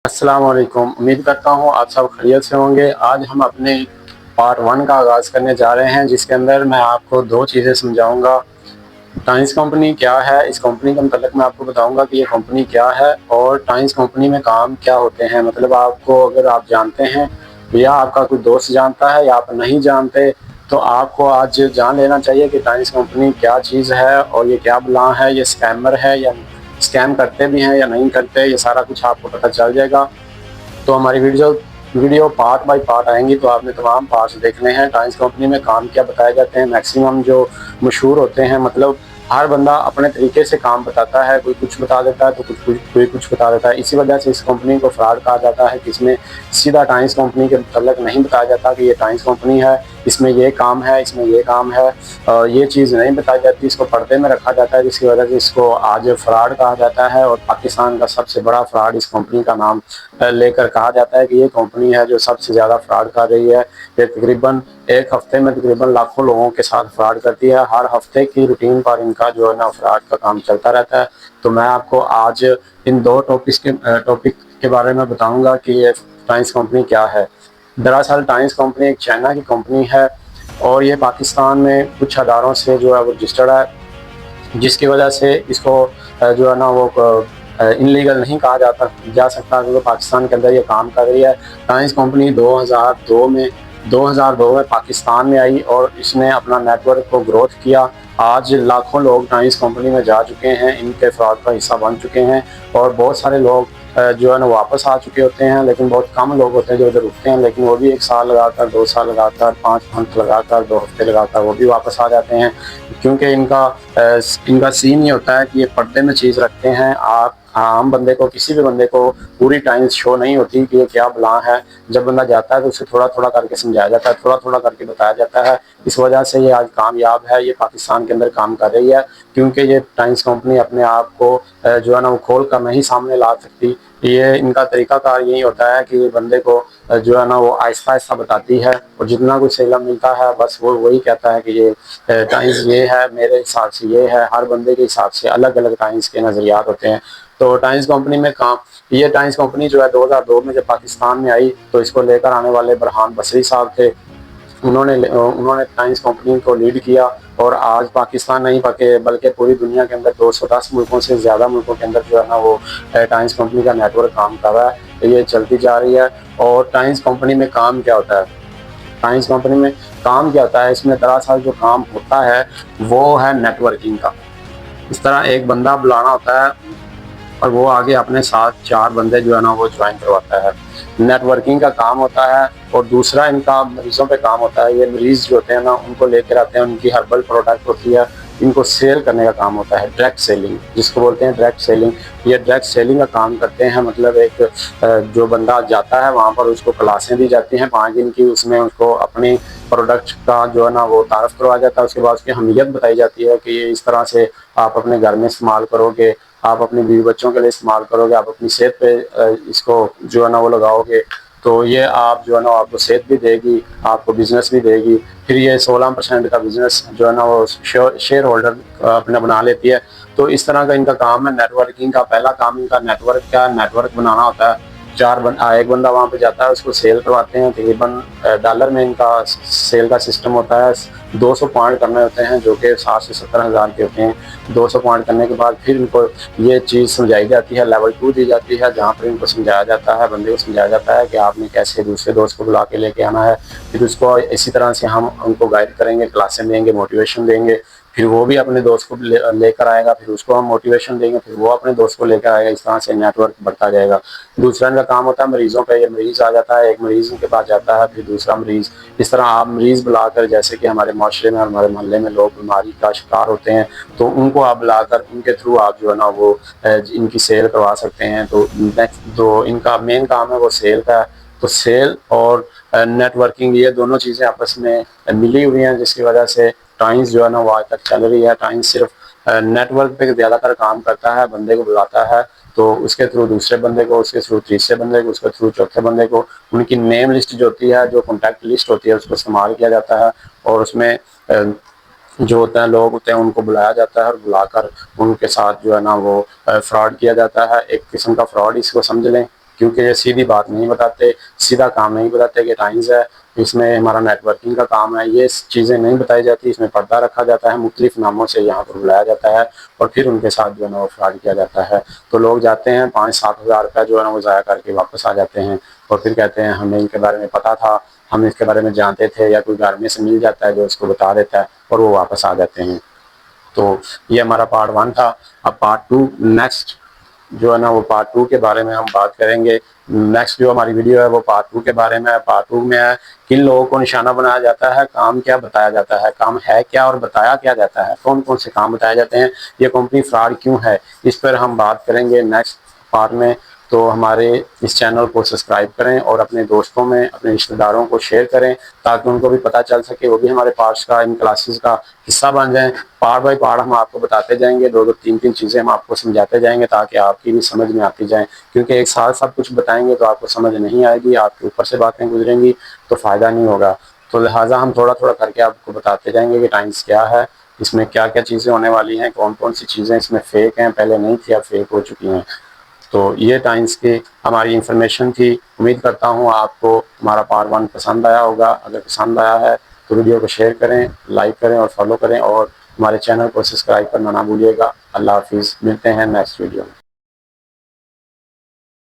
अस्सलाम वालेकुम। उम्मीद करता हूँ आप सब खैरियत से होंगे। आज हम अपने पार्ट 1 का आगाज़ करने जा रहे हैं, जिसके अंदर मैं आपको 2 चीज़ें समझाऊँगा। टाइम्स कंपनी क्या है, इस कंपनी के मतलब मैं आपको बताऊँगा कि ये कंपनी क्या है और टाइम्स कंपनी में काम क्या होते हैं। मतलब आपको अगर आप जानते हैं या आपका कोई दोस्त जानता है या आप नहीं जानते, तो आपको आज जान लेना चाहिए कि टाइम्स कंपनी क्या चीज़ है और ये क्या बला है, ये स्कैमर है या स्कैम करते भी हैं या नहीं करते, ये सारा कुछ आपको पता चल जाएगा। तो हमारी वीडियो पार्ट बाय पार्ट आएंगी, तो आपने तमाम पार्ट्स देखने हैं। टाइम्स कंपनी में काम क्या बताए जाते हैं, मैक्सिमम जो मशहूर होते हैं, मतलब हर बंदा अपने तरीके से काम बताता है। कोई कुछ बता देता है तो कोई कुछ बता देता है। इसी वजह से इस कंपनी को फ्रॉड कहा जाता है कि इसमें सीधा टाइम्स कंपनी के मतलब नहीं बताया जाता कि ये टाइम्स कंपनी है, इसमें ये काम है, इसमें ये काम है। ये चीज़ नहीं बताई जाती, इसको पर्दे में रखा जाता है, जिसकी वजह से इसको आज फ्रॉड कहा जाता है। और पाकिस्तान का सबसे बड़ा फ्रॉड इस कंपनी का नाम लेकर कहा जाता है कि ये कंपनी है जो सबसे ज़्यादा फ्रॉड कर रही है। ये तकरीबन एक हफ्ते में तकरीबन लाखों लोगों के साथ फ्रॉड करती है। हर हफ्ते की रूटीन पर इनका जो है ना फ्रॉड का काम चलता रहता है। तो मैं आपको आज इन 2 टॉपिक के बारे में बताऊंगा कि ये टाइम्स कंपनी क्या है। दरअसल टाइम्स कंपनी एक चाइना की कंपनी है और ये पाकिस्तान में कुछ अदारों से जो है वो रजिस्टर्ड है, जिसकी वजह से इसको जो है ना वो इनलीगल नहीं कहा जा सकता, क्योंकि पाकिस्तान के अंदर ये काम कर रही है। टाइम्स कंपनी 2002 में पाकिस्तान में आई और इसने अपना नेटवर्क को ग्रोथ किया। आज लाखों लोग टाइम्स कंपनी में जा चुके हैं, इनके फ्रॉड का हिस्सा बन चुके हैं और बहुत सारे लोग जो है ना वापस आ चुके होते हैं। लेकिन बहुत कम लोग होते हैं जो उधर रुकते हैं, लेकिन वो भी 1 साल लगाकर, 2 साल लगाकर, 5 मंथ लगाकर, 2 हफ्ते लगाकर वो भी वापस आ जाते हैं, क्योंकि इनका सीन ये होता है कि ये पर्दे में चीज़ रखते हैं। आप आम बंदे को, किसी भी बंदे को पूरी टाइम्स शो नहीं होती कि ये क्या बला है। जब बंदा जाता है तो उसे थोड़ा थोड़ा करके समझाया जाता है, थोड़ा थोड़ा करके बताया जाता है। इस वजह से ये आज कामयाब है, ये पाकिस्तान के अंदर काम कर रही है, क्योंकि ये टाइम्स कंपनी अपने आप को जो है ना वो खोल कर नहीं सामने ला सकती। ये इनका तरीकाकार यही होता है कि ये बंदे को जो है ना वो आहिस्ता आहिस्ता बताती है और जितना कुछ सेलम मिलता है बस वो वही कहता है कि ये टाइम्स ये है, मेरे हिसाब से ये है। हर बंदे के हिसाब से अलग अलग टाइम्स के नज़रियात होते हैं। तो टाइम्स कंपनी में काम, ये टाइम्स कंपनी जो है 2002 में जब पाकिस्तान में आई, तो इसको लेकर आने वाले बरहान बसरी साहब थे। उन्होंने टाइम्स कंपनी को लीड किया और आज पाकिस्तान नहीं बल्कि पूरी दुनिया के अंदर 210 मुल्कों से ज़्यादा मुल्कों के अंदर जो है ना वो टाइम्स कंपनी का नेटवर्क काम कर रहा है। ये चलती जा रही है। और टाइम्स कंपनी में काम क्या होता है, टाइम्स कंपनी में काम क्या होता है, इसमें दरअसल जो काम होता है वो है नेटवर्किंग का। इस तरह एक बंदा बुलाना होता है और वो आगे अपने साथ 4 बंदे जो है ना वो ज्वाइन करवाता है। नेटवर्किंग का काम होता है। और दूसरा इनका मरीजों पे काम होता है। ये मरीज जो होते हैं ना उनको लेकर आते हैं, उनकी हर्बल प्रोडक्ट होती है, इनको सेल करने का काम होता है, डायरेक्ट सेलिंग जिसको बोलते हैं, डायरेक्ट सेलिंग। ये डायरेक्ट सेलिंग का काम करते हैं, मतलब एक जो बंदा जाता है वहाँ पर उसको क्लासें दी जाती हैं 5 दिन की, उसमें उसको अपनी प्रोडक्ट का जो है ना वो तारफ़ करवाया जाता है। उसके बाद उसकी अहमियत बताई जाती है कि ये इस तरह से आप अपने घर में इस्तेमाल करोगे, आप अपने बीवी बच्चों के लिए इस्तेमाल करोगे, आप अपनी सेहत पे इसको जो है ना वो लगाओगे, तो ये आप जो है ना आपको सेहत भी देगी, आपको बिजनेस भी देगी। फिर ये 16% का बिजनेस जो है ना वो शेयर होल्डर अपना बना लेती है। तो इस तरह का इनका काम है नेटवर्किंग का। पहला काम इनका नेटवर्क बनाना होता है। एक बंदा वहाँ पे जाता है, उसको सेल करवाते हैं। तकरीबन डॉलर में इनका सेल का सिस्टम होता है। 200 पॉइंट करने होते हैं जो कि 60 से 70 हज़ार के होते हैं। 200 पॉइंट करने के बाद फिर इनको ये चीज़ समझाई जाती है, लेवल 2 दी जाती है, जहाँ पर इनको समझाया जाता है, बंदे को समझाया जाता है कि आपने कैसे दूसरे दोस्त को बुला के लेके आना है। फिर उसको इसी तरह से हम उनको गाइड करेंगे, क्लासें देंगे, मोटिवेशन देंगे। फिर वो भी अपने दोस्त को लेकर आएगा, फिर उसको हम मोटिवेशन देंगे, फिर वो अपने दोस्त को लेकर आएगा। इस तरह से नेटवर्क बढ़ता जाएगा। दूसरा इनका काम होता है मरीजों पे। ये मरीज आ जाता है, एक मरीज के पास जाता है, फिर दूसरा मरीज। इस तरह आप मरीज बुलाकर, जैसे कि हमारे माशरे में और हमारे मोहल्ले में लोग बीमारी का शिकार होते हैं, तो उनको आप बुलाकर उनके थ्रू आप जो है ना वो इनकी सेल करवा सकते हैं। तो नेक्स्ट जो इनका मेन काम है वो सेल का है। तो सेल और नेटवर्किंग, ये दोनों चीज़ें आपस में मिली हुई हैं, जिसकी वजह से टाइम्स जो है ना वो आज तक चल रही है। टाइम्स सिर्फ नेटवर्क पे ज़्यादातर काम करता है, बंदे को बुलाता है तो उसके थ्रू दूसरे बंदे को, उसके थ्रू तीसरे बंदे को, उसके थ्रू चौथे बंदे को, उनकी नेम लिस्ट जो होती है, जो कॉन्टैक्ट लिस्ट होती है, उसको इस्तेमाल किया जाता है। और उसमें जो होते हैं लोग होते हैं उनको बुलाया जाता है और बुलाकर उनके साथ जो है ना वो फ्रॉड किया जाता है। एक किस्म का फ्रॉड इसको समझ लें। क्योंकि ये सीधी बात नहीं बताते, सीधा काम नहीं बताते कि टाइम्स है, इसमें हमारा नेटवर्किंग का काम है, ये चीज़ें नहीं बताई जाती। इसमें पर्दा रखा जाता है, मुख्तलिफ नामों से यहाँ पर बुलाया जाता है और फिर उनके साथ जो है ना वो फ्रॉड किया जाता है। तो लोग जाते हैं 5-7 हज़ार रुपया जो है ना वो ज़ाया करके वापस आ जाते हैं और फिर कहते हैं हमें इनके बारे में पता था, हम इसके बारे में जानते थे, या कोई घर में से मिल जाता है जो इसको बता देता है और वो वापस आ जाते हैं। तो ये हमारा पार्ट 1 था। अब पार्ट 2 नेक्स्ट जो है ना वो पार्ट 2 के बारे में हम बात करेंगे। नेक्स्ट जो हमारी वीडियो है वो पार्ट 2 के बारे में है। पार्ट 2 में है किन लोगों को निशाना बनाया जाता है, काम क्या बताया जाता है, काम है क्या और बताया क्या जाता है, कौन कौन से काम बताए जाते हैं, ये कंपनी फ्रॉड क्यों है, इस पर हम बात करेंगे नेक्स्ट पार्ट में। तो हमारे इस चैनल को सब्सक्राइब करें और अपने दोस्तों में, अपने रिश्तेदारों को शेयर करें ताकि उनको भी पता चल सके, वो भी हमारे पार्ट्स का, इन क्लासेस का हिस्सा बन जाएं। पार्ट बाय पार्ट हम आपको बताते जाएंगे, 2-2 3-3 चीज़ें हम आपको समझाते जाएंगे ताकि आपकी भी समझ में आती जाए, क्योंकि एक साथ सब कुछ बताएंगे तो आपको समझ नहीं आएगी, आपके ऊपर से बातें गुजरेंगी तो फ़ायदा नहीं होगा। तो लिहाजा हम थोड़ा थोड़ा करके आपको बताते जाएंगे कि टाइम्स क्या है, इसमें क्या क्या चीज़ें होने वाली हैं, कौन कौन सी चीज़ें इसमें फ़ेक हैं, पहले नहीं थी अब फेक हो चुकी हैं। तो ये टाइम्स की हमारी इंफॉर्मेशन थी। उम्मीद करता हूँ आपको हमारा पार्ट 1 पसंद आया होगा। अगर पसंद आया है तो वीडियो को शेयर करें, लाइक करें और फॉलो करें और हमारे चैनल को सब्सक्राइब करना ना भूलिएगा। अल्लाह हाफिज़, मिलते हैं नेक्स्ट वीडियो में।